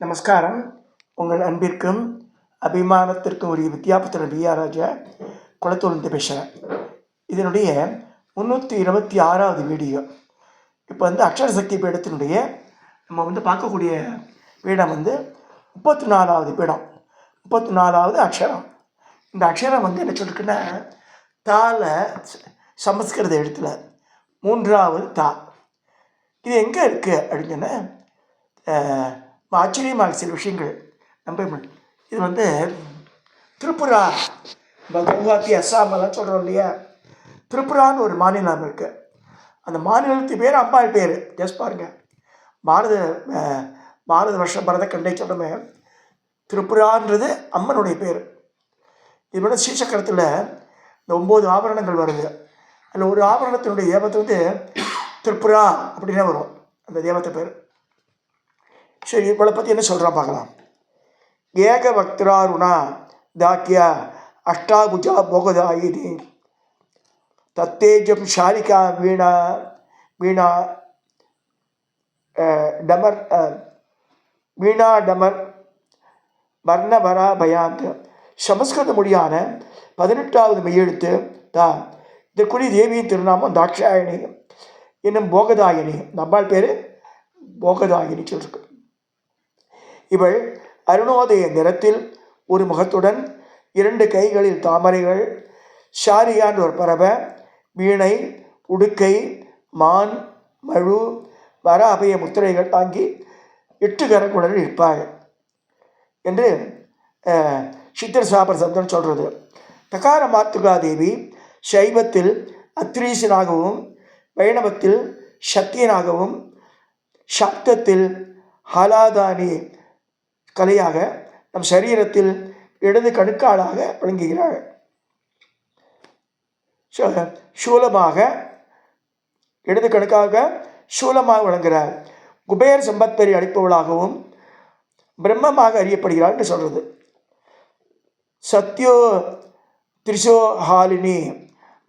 நமஸ்காரம். உங்கள் அன்பிற்கும் அபிமானத்திற்கும் உரிய வித்யாபுத்திரன் வி.ஆர். ராஜா குளத்தூர்ந்து பேசுகிறேன். இதனுடைய 326வது வீடியோ. இப்போ அக்ஷர சக்தி பீடத்தினுடைய நம்ம பார்க்கக்கூடிய பீடம் 34வது பீடம், 34வது அக்ஷரம். இந்த அக்ஷரம் என்ன சொல்லிருக்குன்னா, தால சமஸ்கிருத எழுத்தில் 3வது தா. இது எங்கே இருக்குது அப்படின்னு சொன்னால், ஆச்சரியமாக சில விஷயங்கள் நம்ம இது திரிபுரா, கவுஹாத்தி, அஸ்ஸாமெல்லாம் சொல்கிறோம் இல்லையா, திரிபுரான்னு ஒரு மாநிலம் இருக்குது. அந்த மாநிலத்து பேர் அம்பாள் பேர். ஜஸ்ட் பாருங்கள், பாரத வருஷம் பரத கண்டை சொல்கிறோமே, திரிபுரான்றது அம்மனுடைய பேர். இதோட ஸ்ரீசக்கரத்தில் இந்த 9 ஆபரணங்கள் வருது. அதில் ஒரு ஆபரணத்தினுடைய தேவத்தை திரிபுரா அப்படின்னே வரும், அந்த தேவத்தை பேர். சரி, இவளை பற்றி என்ன சொல்கிறா பார்க்கலாம். ஏக பக்திராருணா தாக்கியா அஷ்டாபுஜா போகதாயினி தத்தேஜம் ஷாரிகா வீணா வீணா டமர் வீணா டமர் வர்ணவரா பயாந்த். சமஸ்கிருத மொழியான 18வது மெய்யெழுத்து தா. இதற்குரிய தேவியின் திருநாமம் தாட்சாயணி என்னும் போகதாயினி. நம்மால் பேர் போகதாயினி சொல்லிருக்கு. இவள் அருணோதய நிறத்தில் ஒரு முகத்துடன் 2 கைகளில் தாமரைகள், ஷாரியான் ஒரு பறவை, வீணை, உடுக்கை, மான், மழு, வர அபய முத்திரைகள் தாங்கி 8 கரங்களுடன் இருப்பாள் என்று சித்தர் சாபர் சந்தன் சொல்கிறது. தகார மாத்துகா தேவி சைவத்தில் அத்ரீசனாகவும், வைணவத்தில் சக்தியனாகவும், சாக்தத்தில் ஹலாதானி கலையாக, நம் சரீரத்தில் இடது கணுக்காளாக விளங்குகிறாள். சூலமாக, இடது கணுக்காக சூலமாக விளங்குகிறாள். குபேர் சம்பத்தரி அளிப்பவளாகவும் பிரம்மமாக அறியப்படுகிறாள் என்று சொல்கிறது. சத்யோ திரிசோஹாலினி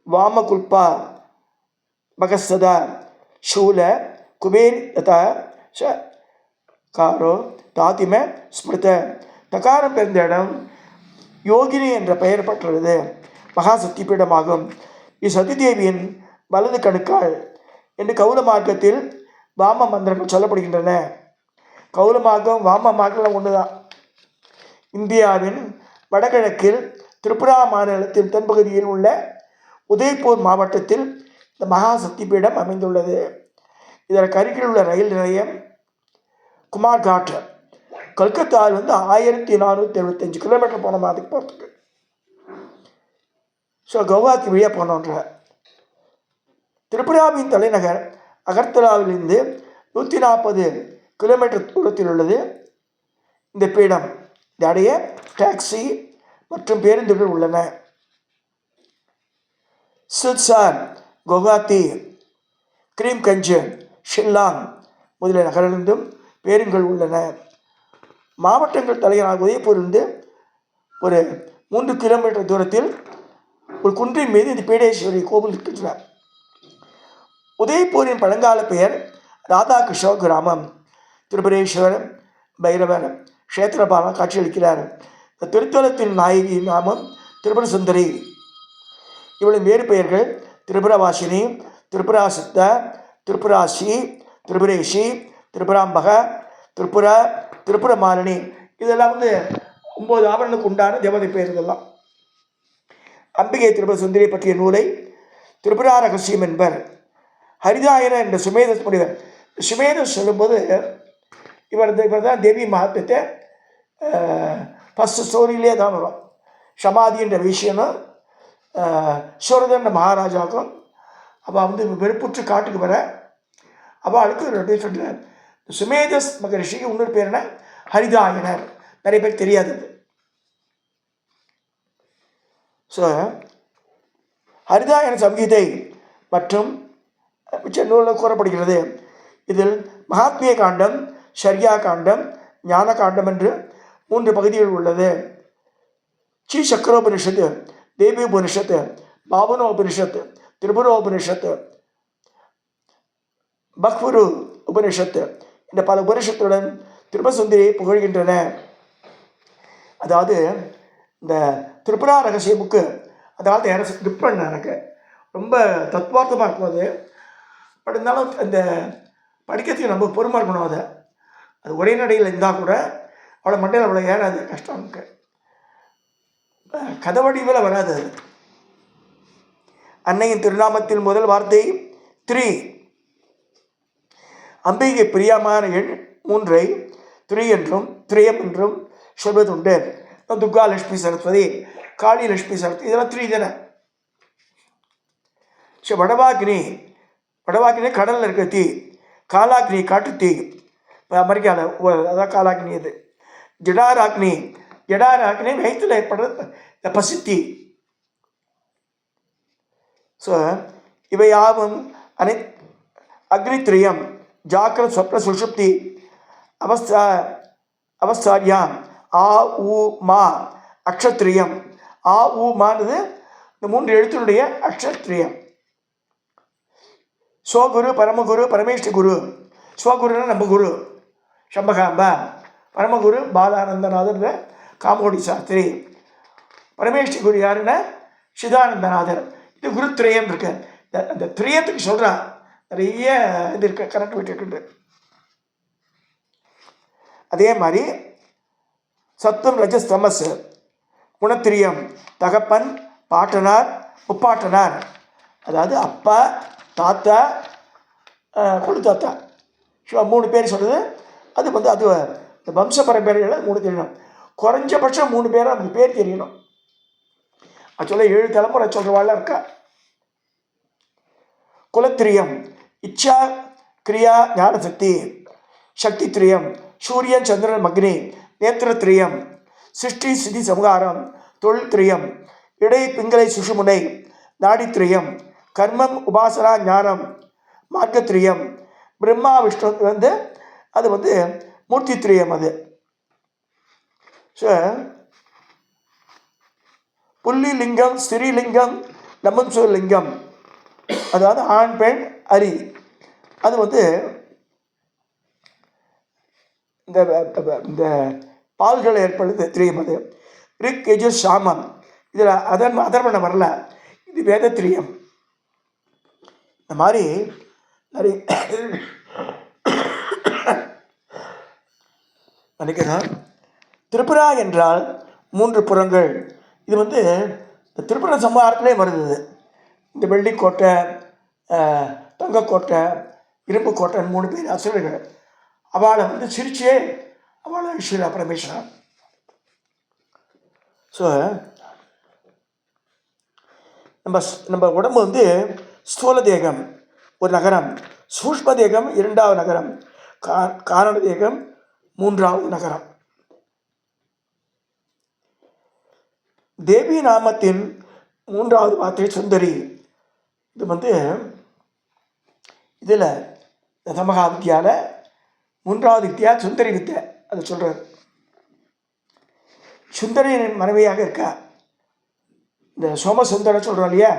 வாமகுல்பா பகஸ்ததா சூல குபேர் யதா காரோ தாத்திம ஸ்மிருத. தகாரம் பிறந்த இடம் யோகினி என்ற பெயர் பெற்றது மகாசக்தி பீடமாகும். இச்சதி தேவியின் வலது கணுக்காள் என்று கௌல மார்க்கத்தில் வாம மந்திரங்கள் சொல்லப்படுகின்றன. கௌல மார்க்கம் வாம மார்க்கம் ஒன்று தான். இந்தியாவின் வடகிழக்கில் திரிபுரா மாநிலத்தின் தென்பகுதியில் உள்ள உதய்பூர் மாவட்டத்தில் இந்த மகாசக்தி பீடம் அமைந்துள்ளது. இதற்கு அருகில் உள்ள ரயில் நிலையம் குமார்காட். கல்கத்தாவில் 1475 கிலோமீட்டர் போன மாதிரி போகிறதுக்கு. ஸோ கவுஹாத்தி வழியாக போனோன்ற. திரிபுராவின் தலைநகர் அகர்தலாவிலிருந்து 140 கிலோமீட்டர் தூரத்தில் உள்ளது இந்த பீடம். இடைய டாக்ஸி மற்றும் பேருந்துகள் உள்ளன. சில்சார், கவுஹாத்தி, கிரீம்கஞ்ச், ஷில்லாங் முதலிய நகரிலிருந்தும் பேருந்துகள் உள்ளன. மாவட்டங்கள் தலைநகரான உதய்பூரிலிருந்து ஒரு 3 கிலோமீட்டர் தூரத்தில் ஒரு குன்றின் மீது இந்த பீடேஸ்வரி கோவில் இருக்கின்றன. உதய்பூரின் பழங்கால பெயர் ராதாகிருஷ்ண கிராமம். திரிபுரேஸ்வரர் பைரவர் க்ஷேத்திரபாலம் காட்சியளிக்கிறார். இந்த திருத்தலத்தின் நாயகி நாமம் திரிபுர சுந்தரி. இவளின் வேறு பெயர்கள் திரிபுரவாசினி, திரிபுராசித்த, திரிபுராசி, திரிபுரேஷி, திரிபுராம்பக, திரிபுரா, திரிபுர மாலினி. இதெல்லாம் 9 ஆபரணனுக்கு உண்டான தேவதை பேர். இதெல்லாம் அம்பிகை திரிபுர சுந்தரியை பற்றிய நூலை திரிபுரா ரகசியம் என்பர். ஹரிதாயன என்ற சுமேதஸ் முனிவர். சுமேதஸ் சொல்லும்போது இவர் தான் தேவி மகாத்மியத்தை ஃபஸ்ட்டு ஸ்டோரியிலே தான் வரும். சமாதின்ற விஷயமும் சூரதன் மகாராஜாவுக்கும் அவள் வெறுப்புற்று காட்டுக்கு வர அவளுக்கு ஒரு டிஃப்ரெண்ட். சுமேதஸ் மகரிஷிக்கு இன்னொரு பேர் என்ன, ஹரிதாயனர். நிறைய பேர் தெரியாதது. ஸோ ஹரிதாயன சம்ஹிதை மற்றும் மிச்ச நூலில் கூறப்படுகிறது. இதில் மகாத்மிய காண்டம், ஷர்யா காண்டம், ஞான காண்டம் என்று 3 பகுதிகள் உள்ளது. ஸ்ரீ சக்கரோபனிஷத்து, தேவி உபனிஷத்து, பாவனோபனிஷத்து, திரிபுரோபனிஷத்து, பக்வரு உபனிஷத்து இந்த பல உபனிஷத்துடன் திரிபுரசுந்தரியை புகழ்கின்றன. அதாவது இந்த திரிபுரா ரகசிய புக்கு அதாவது யாரும் ஸ்கிரிப்ட் பண்ண எனக்கு ரொம்ப தத்வார்த்தமாக இருக்கும் அது. பட் இருந்தாலும் இந்த படிக்கிறதுக்கு நம்ம பொறுமை இருக்கணும். அது ஒரே நடையில் இருந்தால் கூட அவ்வளோ மண்டையில் அவ்வளோ ஏறாது, கஷ்டம் இருக்கு. கதை வடிவில் வராது அது. அன்னையின் திருநாமத்தில் முதல் வார்த்தை த்ரீ. அம்பிகை பிரியமான எண் 3ஐ த்ரீ என்றும் திரியம் என்றும் சொல்வதுண்டு. துர்கா லட்சுமி சரஸ்வதி, காளி லட்சுமி சரஸ்வதி, இதெல்லாம் த்ரீ தானே. வடவாக்கினி, வடவாக்கினி கடலில் இருக்க தீ, காலாக்னி காட்டு தீ, இப்போ அமெரிக்காவில் அதான் காலாக்னி. அது ஜடாராக்னி, ஜடாராக்னி வயிற்றில் ஏற்படுறது இந்த பசித்தி. ஸோ இவை யாவும் அக்னித்ரியம் ஜாக்கிரத் சொப்ன சுஷுப்தி அவஸ்தாரியாம் ஆ ஊ மா அக்ஷத்ரியம். ஆ ஊ மானது இந்த 3 எழுத்தினுடைய அக்ஷத்ரியம். ஸ்வகுரு, பரமகுரு, பரமேஷ்டி குரு. ஸ்வகுருன்னா நம்ம குரு சம்பகாம்பா, பரமகுரு பாலானந்தநாதர் காமோடி சாஸ்திரி, பரமேஷ்டி குரு யாருன்னா சிதானந்தநாதர். இது குரு திரயம் இருக்கு. அந்த திரயத்துக்கு சொல்கிறான் நிறைய இது இருக்கு, கனெக்டிவிட்டி இருக்குது. அதே மாதிரி சத்துவம் ரஜஸ் தமஸ் குணத்திரியம் தகப்பன் பாட்டனார் முப்பாட்டனார், அதாவது அப்பா தாத்தா கொழு தாத்தா 3 பேர் சொல்லுது. அது அது இந்த வம்ச பரம்பரையில் 3 தெரியணும். குறைஞ்சபட்சம் 3 பேரை நமக்கு பேர் தெரியணும். ஆக்சுவலாக 7 தலைமுறை சொல்கிறவாள் இருக்கா. குலத்திரியம் இச்சா கிரியா ஞானசக்தி. சக்தி திரியம் சூரியன் சந்திரன் அக்னி. நேத்திரத்திரியம் சிருஷ்டி சிதி சமுகாரம். தொழில் திரியம் இடை பிங்களை சுஷுமுனை. நாடித்திரியம் கர்மம் உபாசனா ஞானம். மார்க்கத்திரியம் பிரம்மா விஷ்ணு அது மூர்த்தி திரியம். அது ஸோ புள்ளி லிங்கம் ஸ்ரீலிங்கம் லம்பன்சூர் லிங்கம், அதாவது ஆண் பெண் அரி. அது இந்த பால்கள் ஏற்படுது திரியம். அது ரிக் யஜு சாமம். இதில் அதர்வணம் வரல, இது வேத திரியம். இந்த மாதிரி நிறைய நினைக்கிறேன். திரிபுரா என்றால் 3 புறங்கள். இது இந்த திரிபுர சம்ஹாரத்திலே வருது. இந்த வெள்ளிக்கோட்டை, தங்கக்கோட்டை, இரும்பு கோட்டைன்னு 3 பேர் அசுரர்கள். அவளை சிரிச்சே அவளை ஈஸ்வரா பரமேஸ்வரா. ஸோ நம்ம உடம்பு ஸ்தூல தேகம் ஒரு நகரம், சூஷ்ம தேகம் 2வது நகரம், காரண தேகம் 3வது நகரம். தேவி நாமத்தின் 3வது வார்த்தை சுந்தரி. இது இதில் தமகா வித்யாவில் 3வது வித்யா சுந்தரி வித்யா. அதை சொல்கிறார். சுந்தரியின் மனைவியாக இருக்கா. இந்த சோமசுந்தரம் சொல்கிறோம் இல்லையா,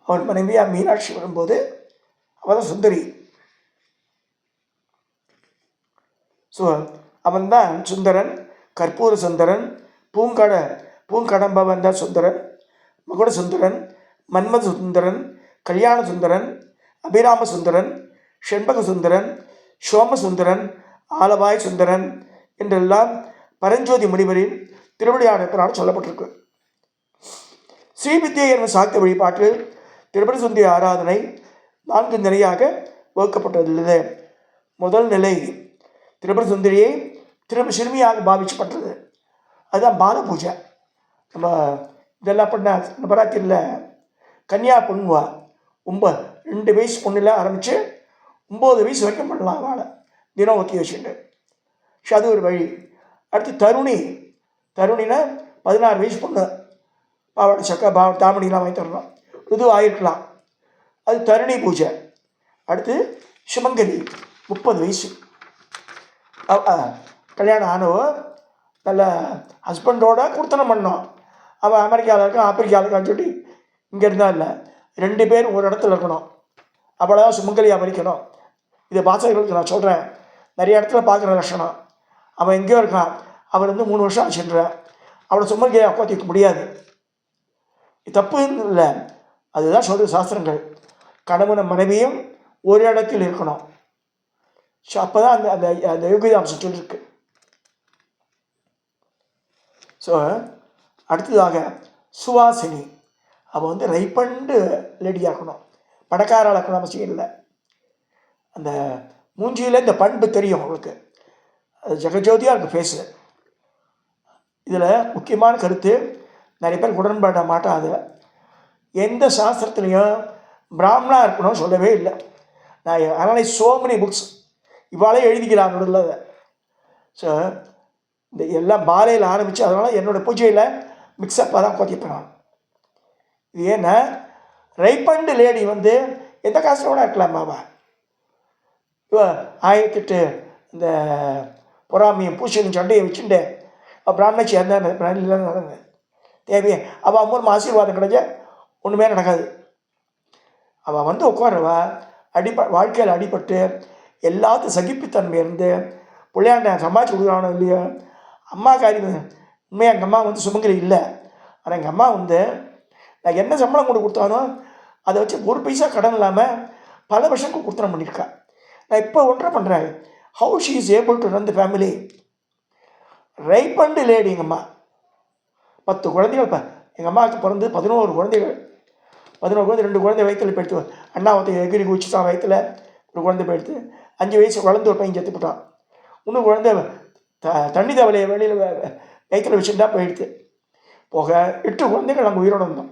அவன் மனைவியாக மீனாட்சி வரும்போது அவள் தான் சுந்தரி. ஸோ அவன்தான் சுந்தரன், கற்பூர சுந்தரன், பூங்கடம்பவன் தான் சுந்தரன், மகுட சுந்தரன், மன்மத சுந்தரன், கல்யாண சுந்தரன், அபிராம சுந்தரன், செண்பக சுந்தரன், சோமசுந்தரன், ஆலவாய் சுந்தரன் என்றெல்லாம் பரஞ்சோதி முனிவரின் திருவிளையாடல் சொல்லப்பட்டிருக்கு. ஸ்ரீவித்யை என்ற சாக்த வழிபாட்டில் திரிபுர சுந்தரி ஆராதனை 4 நிலையாக வகுக்கப்பட்டுள்ளது. முதல் நிலை திரிபுர சுந்தரியை சிறுமியாக பாவிக்கப்பட்டது. அதுதான் பால பூஜை. நம்ம இதெல்லாம் பண்ண நவராத்திரியில் கன்னியா பொண்ணுவா 2 வயசு பொண்ணில் ஆரம்பித்து 9 வயசு வரைக்கும் பண்ணலாம். வாழை தினம் ஒத்தி வச்சுட்டு அது ஒரு வழி. அடுத்து தருணினா 16 வயசு பொண்ணு, பாவாடை சக்கை தாமணிலாம் வாங்கி தரலாம், இது ஆயிருக்கலாம். அது தருணி பூஜை. அடுத்து சுமங்கலி 30 வயசு கல்யாணம் ஆனவோ நல்ல ஹஸ்பண்டோட கொடுத்தனம் பண்ணோம். அவன் அமெரிக்காவில் இருக்கான், ஆப்பிரிக்காவில் இருக்கான்னு சொல்லி இங்கே இருந்தால் இல்லை, 2 பேர் ஒரு இடத்துல இருக்கணும். அவ்வளோதான் சுமங்கலியாக வரிக்கணும். இதை வாசகர்களுக்கு நான் சொல்கிறேன். நிறைய இடத்துல பார்க்குற லட்சணம். அவன் எங்கேயோ இருக்கான், அவர் 3 வருஷம் ஆச்சுன்ற அவளை சும்மா உட்காந்து முடியாது. தப்புன்னு இல்லை, அதுதான் சொல்கிற சாஸ்திரங்கள். கணவனும் மனைவியும் ஒரு இடத்தில் இருக்கணும். ஸோ அப்போ தான் அந்த அந்த அந்த யோகிதாம்சம் சொல்லியிருக்கு. ஸோ அடுத்ததாக சுவாசினி, அவள் ரைப்பண்டு லேடியாக இருக்கணும், பணக்காரால் இருக்கணும் அவசியம் இல்லை. அந்த மூஞ்சியில் இந்த பண்பு தெரியும் அவளுக்கு, அது ஜெகஜோதியாக இருக்குது ஃபேஸு. இதில் முக்கியமான கருத்து, நிறைய பேர் உடன்பட மாட்டாது. எந்த சாஸ்திரத்துலேயும் பிராமணா இருக்கணும்னு சொல்லவே இல்லை. நான் அனலைஸ் சோ மெனி புக்ஸ், இவாளே எழுதிக்கிறான் நடுவில். ஸோ இந்த எல்லாம் பாலையில் ஆரம்பித்து, அதனால் என்னோடய பூஜையில் மிக்சப்பாக தான் கோத்திப்பேன் நான். இது ஏன்னா ரைப்பண்டு லேடி எந்த காசில் கூட இருக்கலாமாவா? இவ 1008 இந்த பொறாமையும் பூசையும் சண்டையை வச்சுட்டு பிராமணச்சி என்ன இல்லைன்னு நடந்தது தேவையே. அவள் 3 ஆசீர்வாதம் கிடைச்ச ஒன்றுமே நடக்காது. அவள் உட்காரவா வாழ்க்கையில் அடிபட்டு எல்லாத்தையும் சகிப்புத்தன்மை இருந்து பிள்ளையாண்ட சம்பாதிச்சு கொடுக்குறானோ இல்லையோ, அம்மா காரியம் உண்மையாக எங்கள் அம்மா சுமங்கலி இல்லை. ஆனால் எங்கள் அம்மா நான் என்ன சம்பளம் கொண்டு கொடுத்தானோ அதை வச்சு ஒரு பைசா கடன் இல்லாமல் பல வருஷங்களுக்கு கொடுத்தனம் பண்ணியிருக்கா. நான் இப்போ ஒன்றை பண்ணுறேன், how she is able to run the family. ரைப்பண்டு லேடி எங்கள் அம்மா. 10 குழந்தைகள். இப்போ எங்கள் அம்மாவுக்கு பிறந்து 11 குழந்தைகள். 11 குழந்தை, 2 குழந்தை வயிற்றில் போயிடுத்து. அண்ணா எகிரி குச்சிட்டான் வயிற்றில், ஒரு குழந்தை போயிடுத்து. 5 வயசு குழந்தை ஒரு பையன் செத்து போட்டான். இன்னும் குழந்தை தண்ணி தவளையை வெளியில் வயிற்றில் வச்சுருந்தா போயிடுத்து. போக 8 குழந்தைகள் நாங்கள் உயிரோடு இருந்தோம்.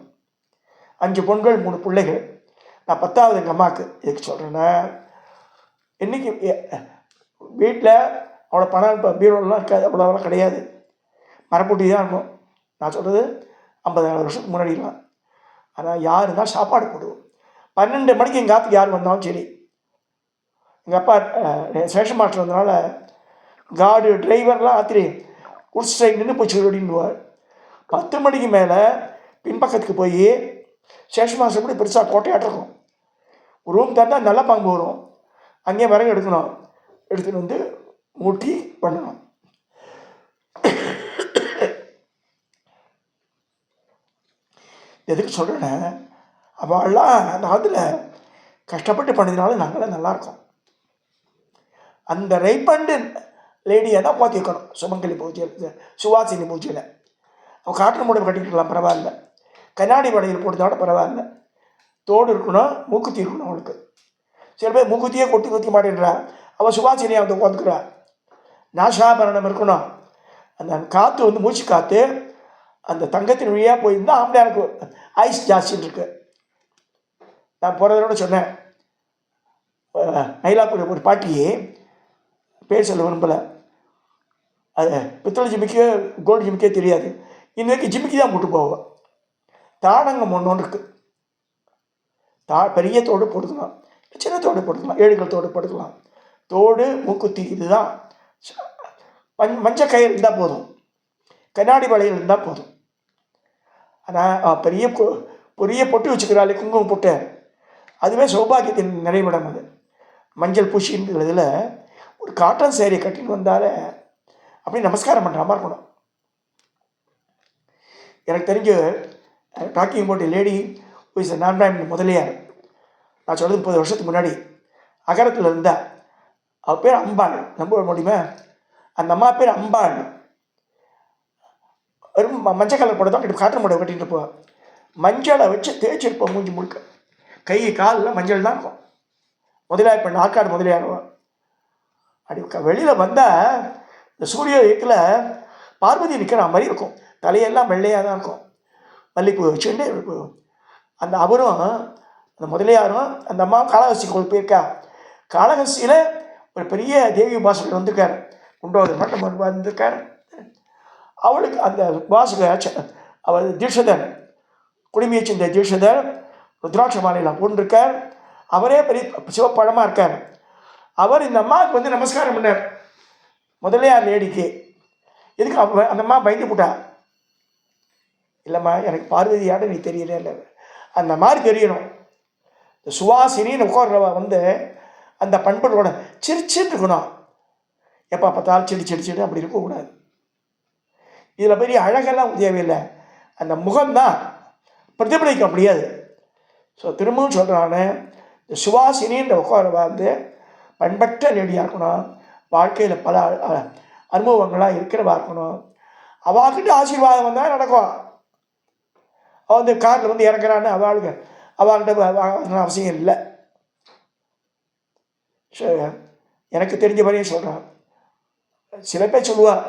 5 பெண்கள் 3 பிள்ளைகள். நான் 10வது எங்கள் அம்மாவுக்கு. எதுக்கு சொல்கிறேன்னா, இன்றைக்கி வீட்டில் அவ்வளோ பணம் இப்போ பீரோலாம் இருக்காது, அவ்வளோலாம் கிடையாது, மரப்பூட்டி தான் இருக்கும். நான் சொல்கிறது 50,000 வருஷத்துக்கு முன்னாடிலாம். ஆனால் யார் இருந்தால் சாப்பாடு போடுவோம். 12 மணிக்கு எங்கள் ஆற்றுக்கு யார் வந்தாலும் சரி, எங்கள் அப்பா ஸ்டேஷன் மாஸ்டர் வந்தனால கார்டு டிரைவர்லாம் ஆத்திரி குடிச்சு சைடு நின்று போச்சு அப்படின்னுவார். 10 மணிக்கு மேலே பின்பக்கத்துக்கு போய் ஸ்டேஷன் மாஸ்டர் கூட பெருசாக கோட்டையாட்டம் இருக்கும். ஒரு ரூம் தந்தால் நல்ல பங்கு வரும், அங்கேயே விறகு எடுக்கணும், எடுத்துகிட்டு மூட்டி பண்ணணும். எதுக்கு சொல்கிறேன்னா, அவள்லாம் அந்த காலத்தில் கஷ்டப்பட்டு பண்ணதுனால நாங்களாம் நல்லாயிருக்கோம். அந்த ரைப்பண்டு லேடியை தான் பார்த்துக்கணும் சுமங்கலி பூஜையில், சுவாசினி பூஜையில். அவள் காட்டன் மூடை கட்டிக்கலாம் பரவாயில்ல, கண்ணாடி வடையில் போட்டதோட பரவாயில்ல. தோடு இருக்கணும், மூக்குத்தி இருக்கணும் அவளுக்கு. சில பேர் மூக்குத்தியே கொத்தி மாட்டேன்றா, அவள் சுவாசினியை உட்காந்துக்கிறா. நாசாபரணம் இருக்கணும், அந்த காற்று மூச்சு காற்று அந்த தங்கத்தின் வழியாக போயிருந்தால் ஆம்பளையாருக்கு ஐஸ் ஜாஸ்தின்னு இருக்கு. நான் போகிறதோட சொன்னேன், மயிலாப்பூர் ஒரு பாட்டியே பேர் சொல்ல விரும்பலை, அது பித்தளை ஜிமிக்கே கோல்டு ஜிமிக்கே தெரியாது, இன்னைக்கு ஜிமிக்கி தான் போட்டு போவோம். தாடங்கம் ஒன்று இருக்குது, பெரிய தோடு போட்டுக்கலாம், சின்ன தோடு போட்டுக்கலாம், 7 கல் தோடு போட்டுக்கலாம். தோடு மூக்குத்தி இதுதான். மஞ்சள் கயிறு இருந்தால் போதும், கண்ணாடி வளையல் இருந்தால் போதும். ஆனால் பெரிய பொட்டு வச்சுக்கிறாள், குங்குமம் பொட்டு, அதுவே சௌபாகியத்தின் நிறைவிடம். அது மஞ்சள் பூசின்றதில் ஒரு காட்டன் சேரியை கட்டின்னு வந்தாலே அப்படி நமஸ்காரம் பண்ணுற மாதிரி இருக்கணும். எனக்கு தெரிஞ்சு talking about lady who is நான் முதலியார், நான் சொல்கிறது 30 வருஷத்துக்கு முன்னாடி அகரத்தில் இருந்தால். அவள் பேர் அம்பாள், நம்ப முடியுமா? அந்த அம்மா பேர் அம்பாள். வெறும் மஞ்சள் கலர் போட தான் காட்டன் போட கட்டிட்டு இருப்போம். மஞ்சளை வச்சு தேய்ச்சிருப்போம் மூஞ்சி முழுக்க, கை காலில் மஞ்சள் தான் இருக்கும். முதலியார் பெண் ஆற்காடு முதலியாருவோம். அப்படி வெளியில் வந்தால் இந்த சூரியத்தில் பார்வதி நிற்கிற மாதிரி இருக்கும், தலையெல்லாம் வெள்ளையாக தான் இருக்கும், மல்லிப்பூ வச்சுட்டு அந்த அவரும் அந்த முதலியாரும் அந்த அம்மாவும் காளஹஸ்தி கோயில் போயிருக்கா. காளஹஸ்தியில் ஒரு பெரிய தேவி உபாசகர் வந்திருக்கார், குண்டோதர் மட்டும் வந்திருக்கார். அவளுக்கு அந்த உபாசகர் அவர் தீட்சதர், குடுமையை சேர்ந்த தீட்சதர், ருத்ராட்ச மாலையில் போட்டிருக்கார். அவரே பெரிய சிவப்பழமாக இருக்கார். அவர் இந்த அம்மாவுக்கு நமஸ்காரம் பண்ணார் முதலியார் லேடிக்கு. எதுக்கு அந்த அம்மா பயந்து போட்டா, இல்லைம்மா எனக்கு பார்வதியாட நீ தெரியல, இல்லை அந்த மாதிரி தெரியணும். இந்த சுவாசினின்னு உட்கார்றவ அந்த பண்புகளோட சிரிச்சுட்டு இருக்கணும். எப்போ பார்த்தாலும் செடி அப்படி இருக்கக்கூடாது. இதில் பெரிய அழகெல்லாம் தேவையில்லை, அந்த முகம்தான் பிரதிபலிக்க முடியாது. ஸோ திரும்பவும் சொல்கிறான்னு, இந்த சுவாசினின்ற உட்கார வந்து பண்பற்ற லேடியாக இருக்கணும், வாழ்க்கையில் பல அனுபவங்களாக இருக்கிறவா இருக்கணும். அவாக்கிட்ட ஆசீர்வாதம் வந்தால் நடக்கும். அவள் வந்து காரில் வந்து இறக்குறான்னு அவள்கிட்ட அவசியம் இல்லை. ஸோ எனக்கு தெரிஞ்ச வரையும் சொல்கிறான். சில பேர் சொல்லுவாள்,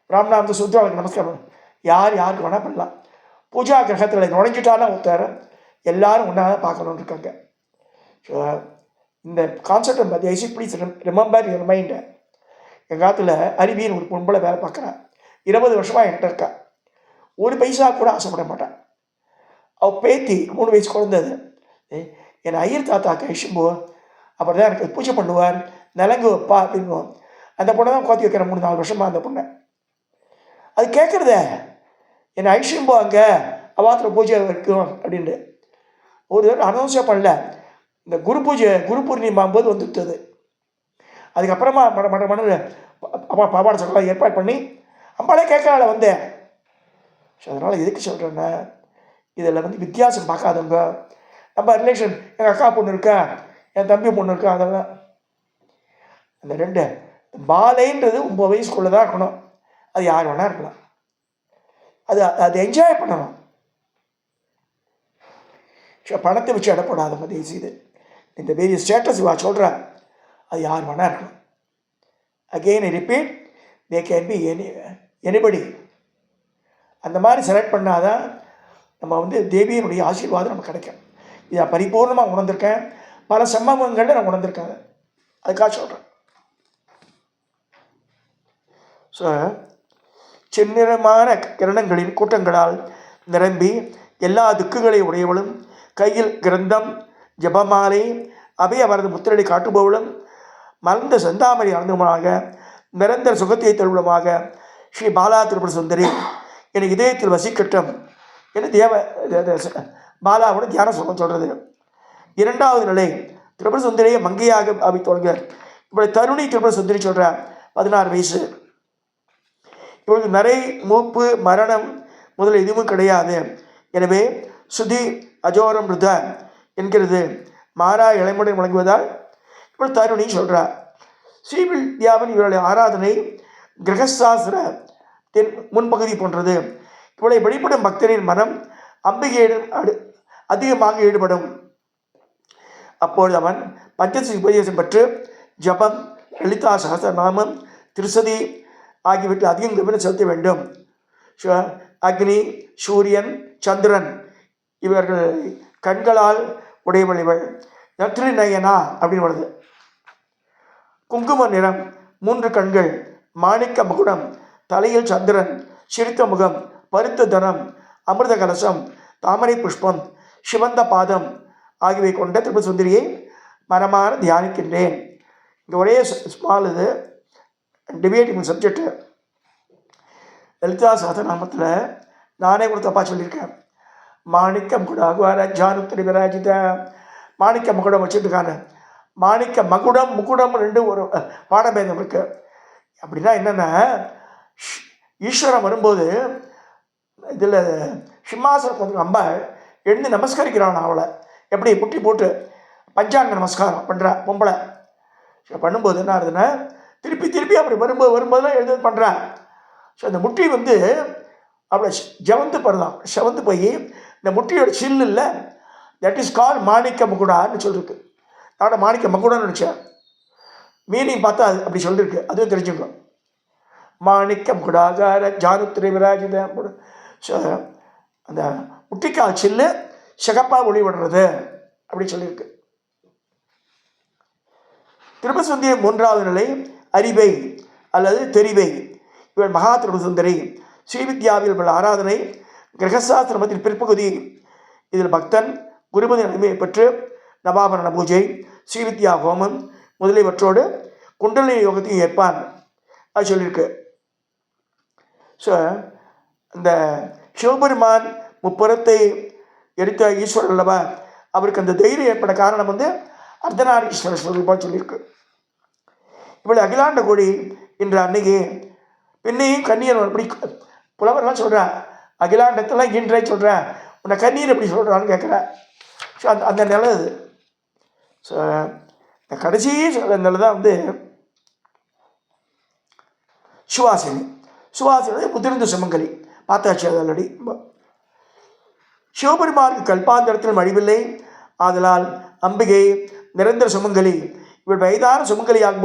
ராம்நாமத்தை சுற்றி அவளுக்கு நமஸ்காரம், யாருக்கு வேணால் பண்ணலாம். பூஜா கிரகத்தில் நுழைஞ்சிட்டாலும் ஒருத்தர் எல்லாரும் ஒன்றா தான் பார்க்கணுன்னு இருக்காங்க. ஸோ இந்த கான்செப்டை பற்றி ப்ளீஸ் ரிமெம்பர் யுவர் மைண்ட். எங்கள் காலத்தில் அருவின்னு ஒரு பொம்பளை வேலை பார்க்குறேன், 20 வருஷமாக என்கிட்ட இருக்கா. ஒரு பைசா கூட ஆசைப்பட மாட்டான். அவள் பேத்தி 3 வயசு குழந்தது. என் ஐயர் தாத்தாக்கு ஐஷம்போ அப்புறம் தான் எனக்கு பூஜை பண்ணுவார், நிலங்கு வைப்பா அப்படின்வோம். அந்த பொண்ணை தான் உட்காந்து வைக்கிறேன் 3-4 வருஷமாக. அந்த பொண்ணை அது கேட்குறத, என்னை ஐஷம்போ அங்கே அவாத்தில் பூஜை வைக்கும் அப்படின்ட்டு ஒரு தடவை அனௌன்ஸே பண்ணல. இந்த குரு பூர்ணிமாம் போது வந்துவிட்டது. அதுக்கப்புறமா அப்பா பாபாட சொல்லலாம் ஏற்பாடு பண்ணி அம்பாலே கேட்கறாள் வந்தேன். ஸோ அதனால் எதுக்கு சொல்கிறேன்னா, இதில் வந்து வித்தியாசம் பார்க்காதவங்க, நம்ம ரிலேஷன், எங்கள் அக்கா பொண்ணு இருக்கா, என் தம்பி பொண்ணு இருக்கா, அதெல்லாம் அந்த 2 பாலைன்றது 9 வயசுக்குள்ளே தான் இருக்கணும். அது யார் வேணா இருக்கலாம். அது என்ஜாய் பண்ணணும். ஸோ பணத்தை வச்சு இடப்படாத மாதிரி இது இந்த வேரிய ஸ்டேட்டஸ் இவா சொல்கிறா, அது யார் வேணா இருக்கணும். Again I repeat, they can be anybody. அந்த மாதிரி செலக்ட் பண்ணாதான் நம்ம வந்து தேவியினுடைய ஆசீர்வாதம் நமக்கு கிடைக்கும். இதை பரிபூர்ணமாக உணர்ந்திருக்கேன், பல சம்பவங்களில் நான் உணர்ந்திருக்கேன், அதுக்காக சொல்கிறேன். ஸோ செந்நிறமான கிரணங்களின் கூட்டங்களால் நிரம்பி எல்லா திக்குகளை உடையவளும், கையில் கிரந்தம் ஜபமாலை அபய அவரது முத்திரலை காட்டுபவளும், மலர்ந்த செந்தாமரை ஆனந்தமாக நிரந்தர சுகத்தை தருவமாக ஸ்ரீ பாலா திரிபுர சுந்தரி என் இதயத்தில் வசிக்கட்டும் என்று பாலாவோட தியான சுகம் சொல்கிறது. 2வது நிலை திரிபுர சுந்தரியை மங்கையாக பாவித்தோங்க. இப்படி தருணி திரிபுர சுந்தரி சொல்கிற 16 வயசு. இவளுக்கு நிறை, மூப்பு, மரணம் முதல் எதுவும் கிடையாது. எனவே சுதி அஜோரம் ருத என்கிறது மாறா இளமுடன் வழங்குவதால் இவள் தருணி சொல்கிறார். ஸ்ரீவித்யாவின் இவருடைய ஆராதனை கிரகசாஸ்திரத்தின் முன்பகுதி போன்றது. இவளை வழிபடும் பக்தரின் மனம் அம்பிகையிடம் அதிகமாக ஈடுபடும். அப்பொழுது அவன் பஞ்சசி உபதேசம் பெற்று ஜபம், லலிதா சகஸ்ரநாமம், திருசதி ஆகியவற்றில் அதிகம் கவனம் செலுத்த வேண்டும். அக்னி, சூரியன், சந்திரன் இவர்கள் கண்களால் உடையவள் இவள். நற்றி நயனா அப்படின்னு வருது. குங்கும நிறம், 3 கண்கள், மாணிக்க மகுடம், தலையில் சந்திரன், சிரித்த முகம், பருத்த தனம், அமிர்த கலசம், தாமரை புஷ்பம், சிவந்த பாதம் ஆகியவை கொண்ட திரிபுர சுந்தரியை மனமான தியானிக்கின்றேன். இங்கே ஒரே ஸ்மால் இது டிபேட்டிங் சப்ஜெக்டு. லலிதா சகஸ்ரநாமத்தில் நானே கூட தப்பாக சொல்லியிருக்கேன். மாணிக்கம் கூட அகுவார ஜானுத்திரி விராஜித மாணிக்க மகுடம் வச்சுருக்காங்க. மாணிக்க மகுடம் முகுடம் 2 ஒரு பாடபேதம் இருக்குது. அப்படின்னா என்னென்னா, ஈஸ்வரன் வரும்போது இதில் சிம்மாசனம் வந்து அம்பாள் எழுந்து நமஸ்கரிக்கிறான். அவளை எப்படி முட்டி போட்டு பஞ்சாங்க நமஸ்காரம் பண்ணுறா பொம்பளை. பண்ணும்போது என்ன ஆகுதுன்னா, திருப்பி அப்படி வரும்போதெல்லாம் எழுந்து பண்ணுறான். ஸோ அந்த முட்டி வந்து அவளை ஜவந்து படுதான், செவந்து போய் இந்த முட்டியோட சில்லு இல்லை, தட் இஸ் கால் மாணிக்க மகுடான்னு சொல்லிருக்கு. நான் மாணிக்க மகுடான்னு நினச்சேன், மீனிங் பார்த்தா அது அப்படி சொல்லியிருக்கு, அதுவும் தெரிஞ்சுக்கோ. மாணிக்க மகுடாகார ஜானுத்திரை விராஜித. ஸோ அந்த முட்டிக்கால் சில்லு சிகப்பாக ஒளி விடுறது அப்படி சொல்லியிருக்கு. திரிபுர சுந்தரி 3வது நிலை அறிவை அல்லது தெரிவை. இவள் மகா திரிபுர சுந்தரி. ஸ்ரீவித்யாவில் உள்ள ஆராதனை கிரகசாஸ்திரமத்தின் பிற்பகுதி. இதில் பக்தன் குருபதி நன்மையை பெற்று நவாபரண பூஜை, ஸ்ரீவித்யா ஹோமம் முதலியவற்றோடு குண்டலினி யோகத்தையும் ஏற்பான் அது சொல்லியிருக்கு. ஸோ இந்த சிவபெருமான் முப்புறத்தை எரித்த ஈஸ்வரர் அல்லவா, அவருக்கு அந்த தைரியம் ஏற்பட காரணம் வந்து அர்த்தநாரீஸ்வரர் சொல்லியிருப்பான்னு சொல்லியிருக்கு. இவள் அகிலாண்ட கோடி என்ற அன்னைக்கு பின்னையும் கண்ணீர் எப்படி புலவர்லாம் சொல்கிறா, அகிலாண்டத்தெல்லாம் இன்றை சொல்கிறேன், உன்னை கண்ணீர் எப்படி சொல்கிறான்னு கேட்குறேன். ஸோ அந்த நிலை அது. ஸோ இந்த கடைசி சொல்கிற நிலை தான் வந்து சுவாசினி. சுவாசினி முதிர்ந்த சுமங்கலி பார்த்தாச்சு. அது ஆல்ரெடி. சிவபெருமானுக்கு கல்பாந்தரத்தில் மழிவில்லை, ஆதலால் அம்பிகை நிரந்தர சுமங்கலி. இவள் வயதான சுமங்கலியாக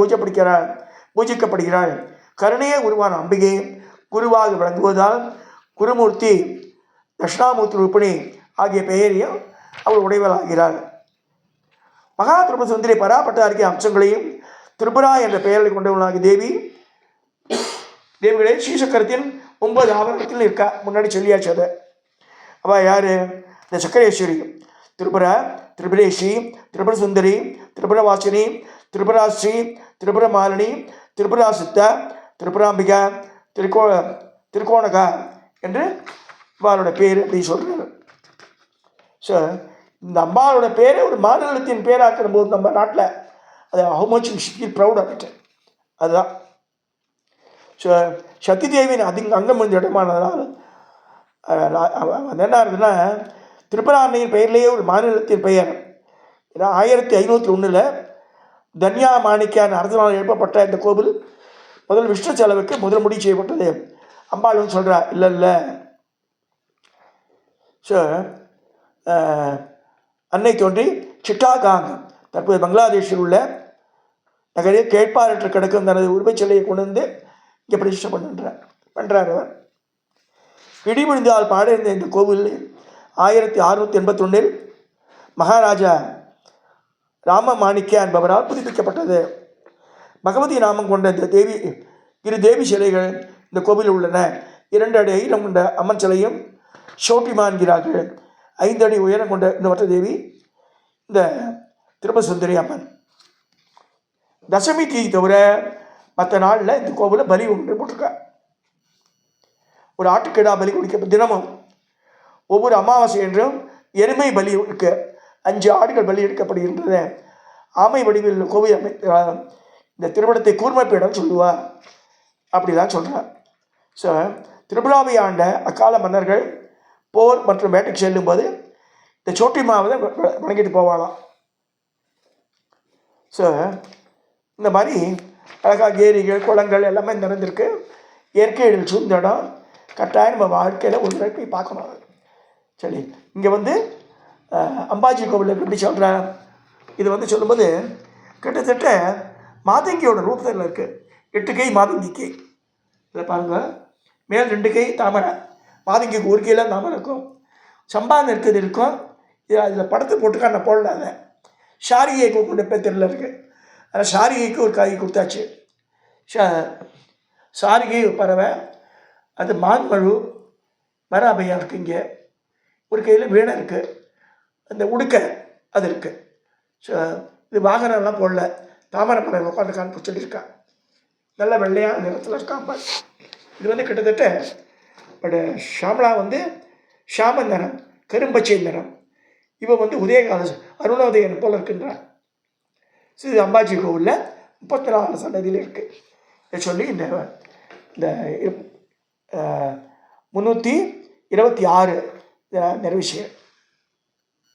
பூஜிக்கப்படுகிறாள். கருணையே உருவான அம்பிகை குருவாக விளங்குவதால் குருமூர்த்தி, தட்சிணாமூர்த்தி ரூபிணி ஆகிய பெயரையும் அவள் உடையவளாகிறாள். மகா திரிபுர சுந்தரி பராபட்டாரிக்க அம்சங்களையும் திரிபுரா என்ற பெயர்களை கொண்டவளாகிய தேவிகளே ஸ்ரீசக்கரத்தின் 9 ஆவரணத்தில் இருக்கா. முன்னாடி சொல்லியாச்சு. அதை அவள் யார்? இந்த சக்கரேஸ்வரி, திரிபுரா, திரிபுரேஷி, திரிபுர சுந்தரி, திரிபுரவாசினி, திரிபுராஸ்ரீ, திரிபுரமாலினி, திரிபுராசித்தா, திரிபுராம்பிகா, திருக்கோணகா என்று அம்பாளோட பேர் அப்படின்னு சொல்கிறார். ஸோ இந்த அம்பாளோட பேரை ஒரு மாநிலத்தின் பேராக்கிற போது நம்ம நாட்டில் அது how much we should be proud of it. அதுதான். ஸோ சக்தி தேவியின் அங்கம் கொஞ்சம் இடமானதுனால் அது என்ன இருக்குதுன்னா, திரிபுராண்மையின் பெயர்லேயே ஒரு மாநிலத்தின் பெயர். ஏன்னா 1501 தன்யா மாணிக்கான அரசனால் எழுப்பப்பட்ட இந்த கோவில் முதல் விஷ்ணு செலவுக்கு முதல் முடிவு செய்யப்பட்டது. அம்பாள் சொல்கிறா, இல்லை. ஸோ அன்னை தோன்றி சிட்டாகாங் தற்போது பங்களாதேஷில் உள்ள நகரில் கேட்பாரற்று கிடக்கும் தனது உருவச்சிலையை கொண்டு வந்து இங்கே பிரதிஷ்டை பண்ணுறார் அவர். இடிமுடிந்தால் பாட இருந்த இந்த கோவில் 1681 மகாராஜா ராம மாணிக்க என்பவரால் புதுப்பிக்கப்பட்டது. பகவதி நாமம் கொண்ட இந்த இரு தேவி சிலைகள் இந்த கோவிலில் உள்ளன. 2 அடி உயரம் கொண்ட அம்மன் சிலையும் சோட்டிமா என்கிறார்கள். 5 அடி உயரம் கொண்ட இந்த மற்ற தேவி இந்த திரிபுர சுந்தரி அம்மன். தசமி தீ தவிர மற்ற நாளில் இந்த கோவிலில் பலி ஒன்று போட்டிருக்கா. ஒரு ஆட்டுக்கிடா பலி கொடுக்க தினமும் ஒவ்வொரு அமாவாசை என்றும் எருமை பலி இருக்க 5 ஆடுகள் பலி எடுக்கப்படுகின்றன. ஆமை வடிவில் கோவில் இந்த திருமணத்தை கூர்மைப்பீடம் சொல்லுவா. அப்படிதான் சொல்கிறார். ஸோ திரிபுராவை ஆண்ட அக்கால மன்னர்கள் போர் மற்றும் வேட்டைக்கு செல்லும்போது இந்த சோட்டிமாவை வணங்கிட்டு போவாங்களாம். ஸோ இந்த மாதிரி அழகாக ஏரிகள் குளங்கள் எல்லாமே நிறைந்திருக்கு. இயற்கை எழில் சூழ்ந்த இடம். கட்டாயம் நம்ம வாழ்க்கையில் ஒரு தடவை போய் பார்க்கணும். சரி, இங்கே வந்து அம்பாஜி கோவில் எப்படி சொல்கிறேன், இது வந்து சொல்லும்போது கிட்டத்தட்ட மாதங்கியோட ரூபத்தில் இருக்குது. 8 கை மாதங்கிக்கு. இதில் பாருங்கள், மேல் 2 கை தாமரை, மாதங்கிக்கு 1 கையில் தாமரை இருக்கும். சம்பான் இருக்கிறது இருக்கும். இதில் படத்தை போட்டுக்கா, நான் போடல. அதை ஷாரிகை கொண்டு பேர் தெரியல இருக்குது. அதில் ஷாரிகைக்கு ஒரு காய் கொடுத்தாச்சு. ஷாரிகை பறவை, அது மான்மழு மராபையா இருக்குது. இங்கே ஒரு கையில் வீணை இருக்குது. அந்த உடுக்கை அது இருக்குது. ஸோ இது வாகனம்லாம் போடல. தாமரை பறவை உட்காந்துருக்கான்னு சொல்லியிருக்கா. நல்ல வெள்ளையான நிறத்தில் இருக்கான். இது வந்து கிட்டத்தட்ட பட் ஷாமலா வந்து ஷாம நிறம், கரும்பச்சை நிறம். இவன் வந்து உதயகால அருணோதயன் போல் இருக்கின்றான். ஸோ இது அம்பாஜி கோவிலில் 34 சன்னதியில் இருக்குது. இதை சொல்லி இந்த 326 நிறைவு செய்ய